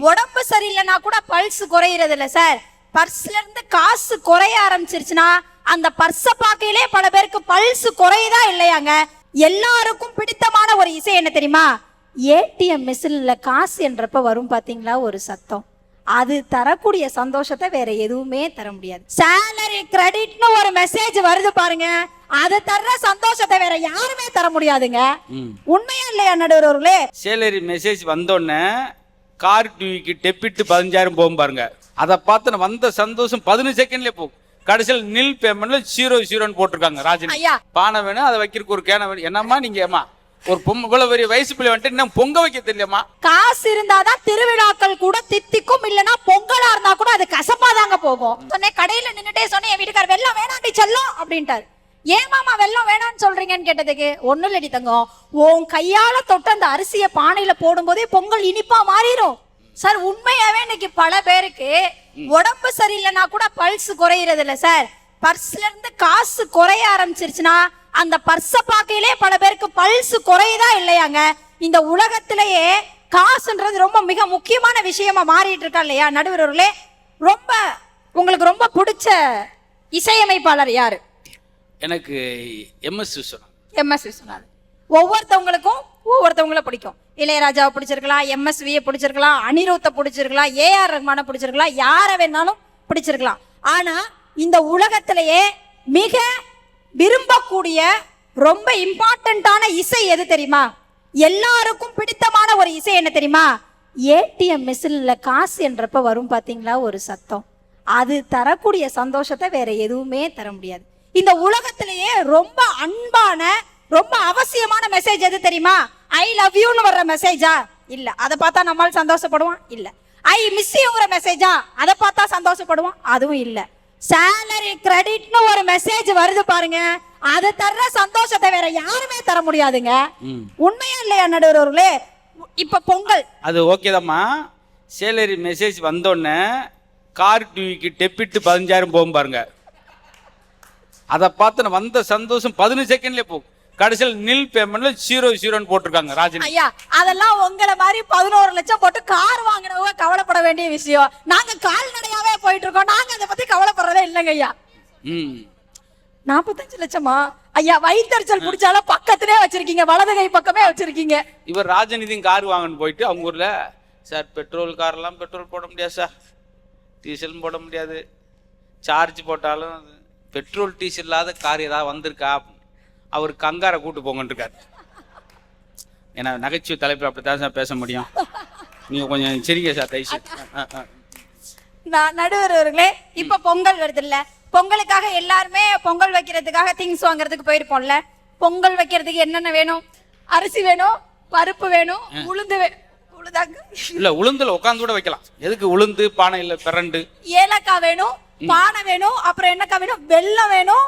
உடம்பு சரியில்லைன்னா கூட பல்ஸ் குறையிறது இல்ல சார். பர்ஸ்ல இருந்து காசு குறைய ஆரம்பிச்சிருச்சுன்னா அந்த பர்ஸ பார்க்கையிலே பல பேருக்கு பல்ஸ் குறையுதா இல்லையாங்க. எல்லாருக்கும் பிடித்தமான ஒரு இசை என்ன தெரியுமா? ஏடிஎம் மிஷின்ல காசு என்றப்ப வரும் பாத்தீங்களா ஒரு சத்தம். அது தரக்கூடிய சந்தோஷத்தை வேற எதுவுமே தர முடியாது. சேலரி கிரெடிட்னு ஒரு மெசேஜ் வருது பாருங்க, அது தர்ற சந்தோஷத்தை வேற யாருமே தர முடியாதுங்க. உண்மையா இல்லையா நடுவர்களே? சேலரி மெசேஜ் வந்தோடனே கார் டிவிக்கு டெபிட் 15,000 போகும் பாருங்க. அதை பார்த்து வந்த சந்தோஷம் 15 செகண்ட்லயே போகும். கடைசியில் நில் பேமெண்ட்ல 0 போட்டிருக்காங்க. ராஜன் பானை வேணும், அதை வைக்கிறதுக்கு ஒரு கேனை வேணும். என்னம்மா நீங்க ஏமா ஒரு இவ்வளவு பெரிய வயசு பிள்ளை வந்துட்டு இன்னும் பொங்க வைக்க தெரியலமா? காசு இருந்தாதான் திருவிழாக்கள் கூட தித்திக்கும், இல்லனா பொங்கலா இருந்தா கூட அது கசப்பாதாங்க போகும். சொன்னேன் கடையில நின்னுட்டே சொன்னேன், என் வீட்டுக்கார் வெள்ளம் வேணாண்டி செல்லும் அப்படின்ட்டாரு. ஏன் மாமா வெள்ளம் வேணான்னு சொல்றீங்கன்னு கேட்டதுக்கு, ஒண்ணு இல்லடி தங்கம், உன் கையால தொட்டு அந்த அரிசிய பானையில போடும் போதே பொங்கல் இனிப்பா மாறிடும். சார் உண்மையாவே இன்னைக்கு பல பேருக்கு உடம்பு சரியில்லைன்னா கூட பல்ஸ் குறையிறது இல்ல சார். பர்ஸ்ல இருந்து காசு குறைய ஆரம்பிச்சிருச்சுன்னா அந்த பர்ஸ பார்க்கையிலே பல பேருக்கு பல்ஸ் குறையுதா இல்லையாங்க. இந்த உலகத்திலேயே காசுன்றது ரொம்ப மிக முக்கியமான விஷயமா மாறிட்டு இருக்கா இல்லையா நடுவர்களே? ரொம்ப உங்களுக்கு ரொம்ப பிடிச்ச இசையமைப்பாளர் யாரு? எனக்கு எம்எஸ் விஸ்வநாதன். எம்எஸ் விஸ்வநாதன். ஒவ்வொருத்தவங்களுக்கும் ஒவ்வொருத்தவங்கள பிடிக்கும். இளையராஜாவை பிடிச்சிருக்கலாம், எம்எஸ்வியை பிடிச்சிருக்கலாம், அனிருத்தை பிடிச்சிருக்கலாம், ஏஆர் ரஹ்மானை பிடிச்சிருக்கலாம், யாரை வேணாலும் பிடிச்சிருக்கலாம். ஆனா இந்த உலகத்திலேயே மிக விரும்பக்கூடிய ரொம்ப இம்பார்ட்டன்டான இசை எது தெரியுமா? எல்லாருக்கும் பிடித்தமான ஒரு இசை என்ன தெரியுமா? ஏடிஎம் மிஷின்ல காசு என்றப்ப வரும் பாத்தீங்களா ஒரு சத்தம். அது தரக்கூடிய சந்தோஷத்தை வேற எதுவுமே தர முடியாது. இந்த உலகத்திலேயே ரொம்ப அன்பான ரொம்ப அவசியமான மெசேஜ் எது தெரியுமா? ஐ லவ் யூன்னு வர்ற மெசேஜா? இல்ல. அதை பார்த்தா நம்மால் சந்தோஷப்படுவான்? இல்ல. ஐ மிஸ் யூங்கிற மெசேஜா? அதை பார்த்தா சந்தோஷப்படுவான்? அதுவும் இல்ல. சேலரி கிரெடிட்னு ஒரு மெசேஜ் வருது பாருங்க, அது தர்ற சந்தோஷத்தை வேற யாருமே தர முடியாதுங்க. உண்மையா இல்லையா நடுவர்களே? இப்ப பொங்கல் அது ஓகேதாம்மா. சேலரி மெசேஜ் வந்தோடனே கார் டிவிக்கு டெபிட் 15,000 போகும் பாருங்க. அதை பார்த்து வந்த சந்தோஷம் 15 செகண்ட்லயே போகும். கடைசியில் நில் பேமெண்ட்ல 0 போட்டிருக்காங்க. ராஜன் ஐயா, அதெல்லாம் உங்களை மாதிரி 11 லட்சம் போட்டு கார் வாங்கினவங்க கவலைப்பட வேண்டிய விஷயம். நாங்க கால்நடையாவே போயிட்டு இருக்கோம், நாங்க அதை பத்தி கவலைப்படுறதே இல்லைங்க ஐயா. 45 லட்சமா ஐயா? வயிற்றுச்சல் பிடிச்சாலும் பக்கத்திலே வச்சிருக்கீங்க, வலது கை பக்கமே வச்சிருக்கீங்க. இவர் ராஜநிதியும் கார் வாங்கன்னு போயிட்டு அவங்க ஊர்ல, சார் பெட்ரோல் கார்லாம் பெட்ரோல் போட முடியாது சார், டீசலும் போட முடியாது, சார்ஜ் போட்டாலும் பெட்ரோல் டீசல் இல்லாத கார் ஏதாவது வந்திருக்கா, அவர் கங்காரை கூட்டு போங்கன்னு இருக்காரு. ஏன்னா நகைச்சுவை தலைப்பில் அப்படித்தான் சார் பேச முடியும். நீங்க கொஞ்சம் சரிங்க சார் தயவுசு. நடுவர்களே, இப்ப பொங்கல் வருது இல்ல, பொங்கலுக்காக எல்லாருமே பொங்கல் வைக்கிறதுக்காக திங்ஸ் வாங்குறதுக்கு போயிருப்போம்ல. பொங்கல் வைக்கிறதுக்கு என்னென்ன வேணும்? அரிசி வேணும், பருப்பு வேணும், உளுந்து உளுதாங்க இல்ல உளுந்துல உட்காந்து கூட வைக்கலாம். எதுக்கு உளுந்து பானை இல்ல பிரண்டு, ஏலக்காய் வேணும், பானை வேணும், அப்புறம் என்னக்காய் வேணும், வெல்லம் வேணும்,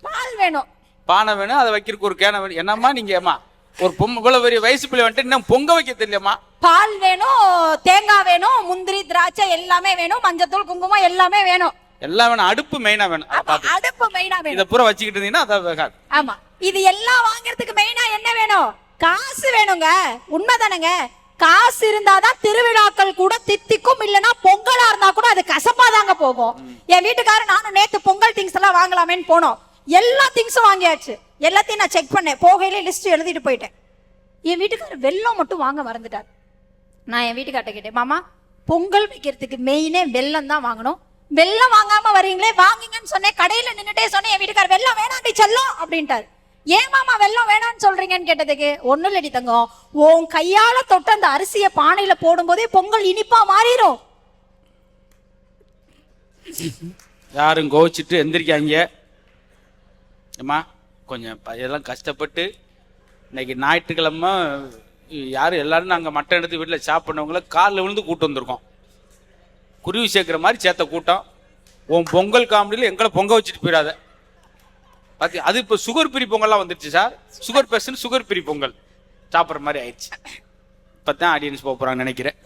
பால் வேணும், பானை வேணும், அதை வைக்கிறதுக்கு ஒரு கேனை வேணும். என்னம்மா நீங்க ஏமா ஒரு இவ்வளவு பெரிய வயசு பிள்ளை வந்துட்டு இன்னும் பொங்க வைக்க தெரியலமா? பால் வேணும், தேங்காய் வேணும், முந்திரி திராட்சை எல்லாமே வேணும், மஞ்சத்தூள் குங்குமம் எல்லாமே வேணும். எல்லாம் வேணும். அடுப்பு மெயினா வேணும். அடுப்பு மெயினா வேணும். இத பூரா வச்சுக்கிட்டு இருந்தீங்கன்னா அத வேகாது. ஆமா, இது எல்லாம் வாங்குறதுக்கு மெயினா என்ன வேணும்? காசு வேணுங்க. உண்மைதானங்க? காசு இருந்தாதான் திருவிழாக்கள் கூட தித்திக்கும், இல்லனா பொங்கலா இருந்தா கூட அது கசப்பாதாங்க போகும். என் வீட்டுக்காரர் நானும் நேத்து பொங்கல் திங்ஸ் எல்லாம் வாங்கலாமேன்னு போனோம். எல்லா திங்ஸும் வாங்கியாச்சு. எல்லாத்தையும் நான் செக் பண்ணேன். போகையில லிஸ்ட் எழுதிட்டு போயிட்டேன். என் வீட்டுக்காரர் வெல்லம் மட்டும் வாங்க மறந்துட்டார். நான் என் வீட்டுக்கார்ட்ட கேட்டேன், மாமா பொங்கல் வைக்கிறதுக்கு மெயினே வெல்லம் தான் வாங்கணும், வெல்லம் வாங்காம வரீங்களே, வாங்குங்கன்னு சொன்னேன். கடையில நின்னுட்டே சொன்னேன், என் வீட்டுக்காரர் வெல்லம் வேணாண்டி செல்லும் அப்படின்ட்டாரு. ஏன் மாமா வெல்லம் வேணான்னு சொல்றீங்கன்னு கேட்டதுக்கு, ஒண்ணு இல்லடி தங்கம், உன் கையால தொட்டு அந்த அரிசிய பானையில போடும் போதே பொங்கல் இனிப்பா மாறிடும். யாரும் கோவிச்சுட்டு எந்திரிக்காங்க. ஏமா கொஞ்சம் இதெல்லாம் கஷ்டப்பட்டு இன்னைக்கு ஞாயிற்றுக்கிழமை யாரும் எல்லாரும் நாங்கள் மட்டன் எடுத்து வீட்டில் சாப்பிட்றவங்கள காலில் விழுந்து கூட்டு வந்திருக்கோம். குருவி சேர்க்குற மாதிரி சேர்த்த கூட்டம். உன் பொங்கல் காமெடியில் எங்களை பொங்க வச்சுட்டு போயிடாத. பார்த்தி அது இப்போ சுகர் பிரி பொங்கல்லாம் வந்துருச்சு சார். சுகர் பேஷண்ட் சுகர் பிரி பொங்கல் சாப்பிட்ற மாதிரி ஆயிடுச்சு. இப்போ தான் ஆடியன்ஸ் போக போகிறாங்கன்னு நினைக்கிறேன்.